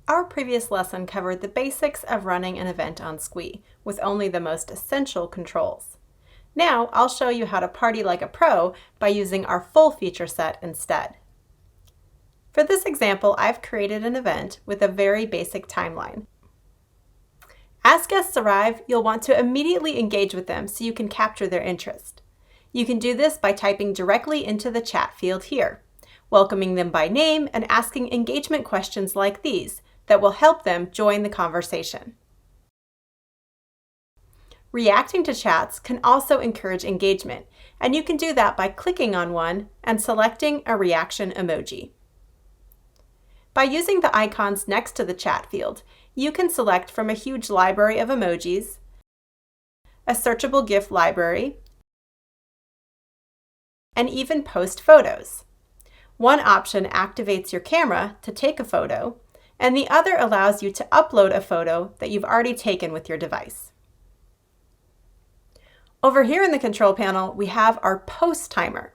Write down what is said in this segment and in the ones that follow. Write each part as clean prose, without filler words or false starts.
Our previous lesson covered the basics of running an event on Sqweee with only the most essential controls. Now I'll show you how to party like a pro by using our full feature set instead. For this example, I've created an event with a very basic timeline. As guests arrive, you'll want to immediately engage with them so you can capture their interest. You can do this by typing directly into the chat field here, welcoming them by name and asking engagement questions like these that will help them join the conversation. Reacting to chats can also encourage engagement, and you can do that by clicking on one and selecting a reaction emoji. By using the icons next to the chat field, you can select from a huge library of emojis, a searchable GIF library, and even post photos. One option activates your camera to take a photo, and the other allows you to upload a photo that you've already taken with your device. Over here in the control panel, we have our post timer.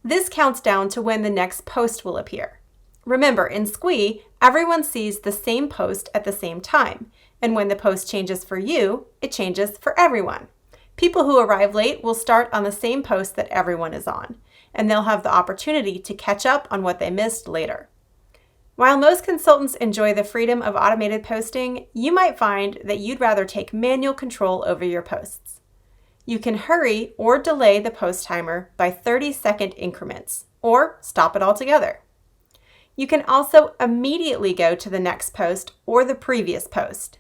This counts down to when the next post will appear. Remember, in Sqweee, everyone sees the same post at the same time, and when the post changes for you, it changes for everyone. People who arrive late will start on the same post that everyone is on, and they'll have the opportunity to catch up on what they missed later. While most consultants enjoy the freedom of automated posting, you might find that you'd rather take manual control over your posts. You can hurry or delay the post timer by 30-second increments, or stop it altogether. You can also immediately go to the next post or the previous post,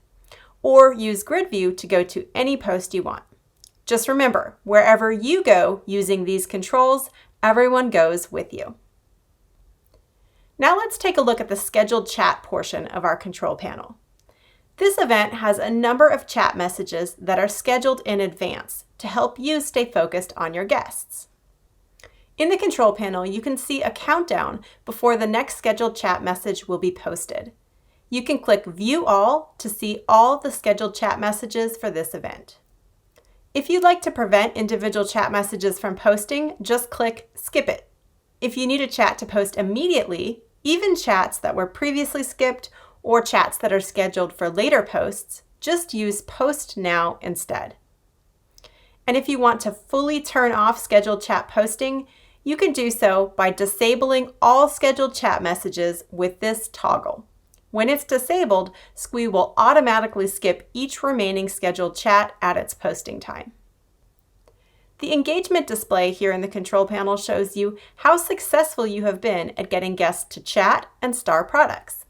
or use grid view to go to any post you want. Just remember, wherever you go using these controls, everyone goes with you. Now let's take a look at the scheduled chat portion of our control panel. This event has a number of chat messages that are scheduled in advance to help you stay focused on your guests. In the control panel, you can see a countdown before the next scheduled chat message will be posted. You can click View All to see all the scheduled chat messages for this event. If you'd like to prevent individual chat messages from posting, just click Skip It. If you need a chat to post immediately, even chats that were previously skipped or chats that are scheduled for later posts, just use Post Now instead. And if you want to fully turn off scheduled chat posting, you can do so by disabling all scheduled chat messages with this toggle. When it's disabled, Sqweee will automatically skip each remaining scheduled chat at its posting time. The engagement display here in the control panel shows you how successful you have been at getting guests to chat and star products.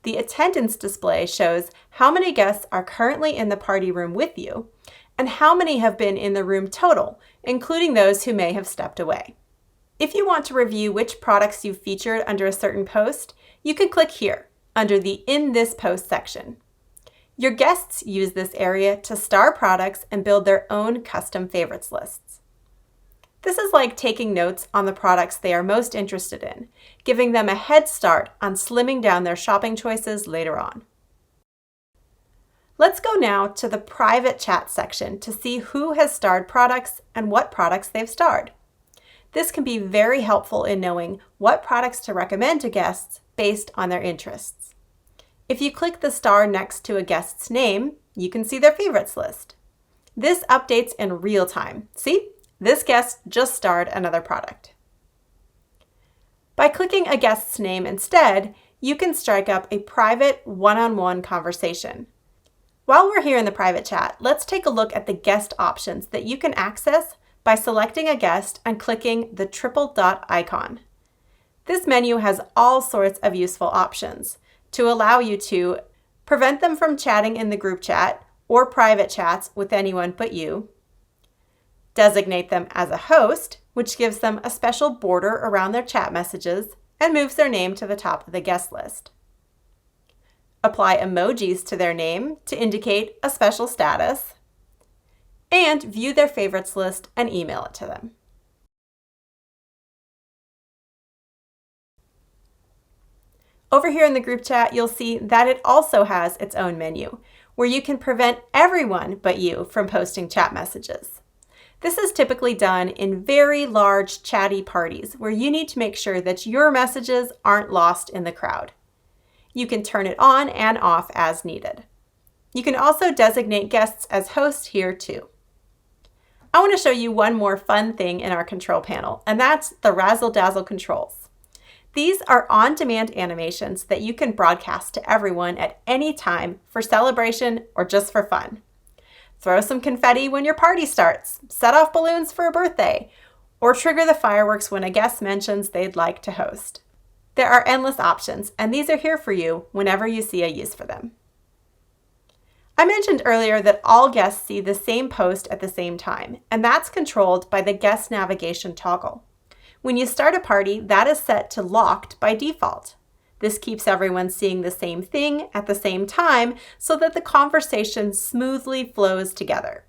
The attendance display shows how many guests are currently in the party room with you and how many have been in the room total, including those who may have stepped away. If you want to review which products you've featured under a certain post, you can click here under the In This Post section. Your guests use this area to star products and build their own custom favorites lists. This is like taking notes on the products they are most interested in, giving them a head start on slimming down their shopping choices later on. Let's go now to the private chat section to see who has starred products and what products they've starred. This can be very helpful in knowing what products to recommend to guests based on their interests. If you click the star next to a guest's name, you can see their favorites list. This updates in real time. See, this guest just starred another product. By clicking a guest's name instead, you can strike up a private one-on-one conversation. While we're here in the private chat, let's take a look at the guest options that you can access by selecting a guest and clicking the triple dot icon. This menu has all sorts of useful options to allow you to prevent them from chatting in the group chat or private chats with anyone but you, designate them as a host, which gives them a special border around their chat messages and moves their name to the top of the guest list, apply emojis to their name to indicate a special status, and view their favorites list and email it to them. Over here in the group chat, you'll see that it also has its own menu, where you can prevent everyone but you from posting chat messages. This is typically done in very large chatty parties where you need to make sure that your messages aren't lost in the crowd. You can turn it on and off as needed. You can also designate guests as hosts here too. I want to show you one more fun thing in our control panel, and that's the Razzle Dazzle controls. These are on-demand animations that you can broadcast to everyone at any time for celebration or just for fun. Throw some confetti when your party starts, set off balloons for a birthday, or trigger the fireworks when a guest mentions they'd like to host. There are endless options, and these are here for you whenever you see a use for them. I mentioned earlier that all guests see the same post at the same time, and that's controlled by the guest navigation toggle. When you start a party, that is set to locked by default. This keeps everyone seeing the same thing at the same time so that the conversation smoothly flows together.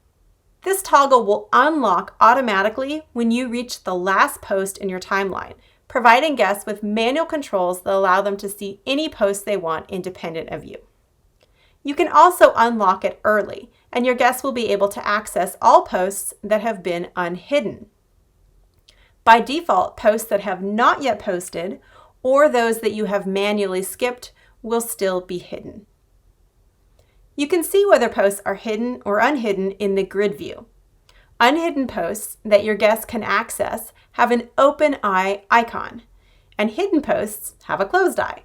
This toggle will unlock automatically when you reach the last post in your timeline, providing guests with manual controls that allow them to see any post they want independent of you. You can also unlock it early, and your guests will be able to access all posts that have been unhidden. By default, posts that have not yet posted or those that you have manually skipped will still be hidden. You can see whether posts are hidden or unhidden in the grid view. Unhidden posts that your guests can access have an open eye icon, and hidden posts have a closed eye.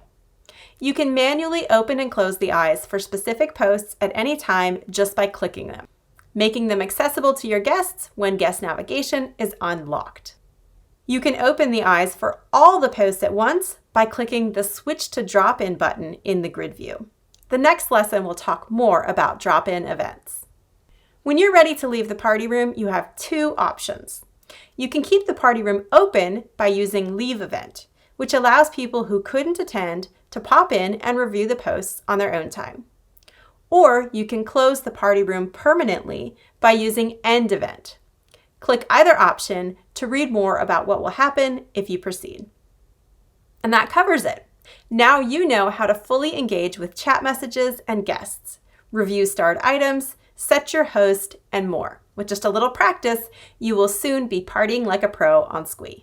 You can manually open and close the eyes for specific posts at any time just by clicking them, making them accessible to your guests when guest navigation is unlocked. You can open the eyes for all the posts at once by clicking the Switch to Drop-In button in the grid view. The next lesson will talk more about drop-in events. When you're ready to leave the party room, you have two options. You can keep the party room open by using Leave Event, which allows people who couldn't attend to pop in and review the posts on their own time. Or you can close the party room permanently by using End Event. Click either option to read more about what will happen if you proceed. And that covers it. Now you know how to fully engage with chat messages and guests, review starred items, set your host, and more. With just a little practice, you will soon be partying like a pro on Sqweee.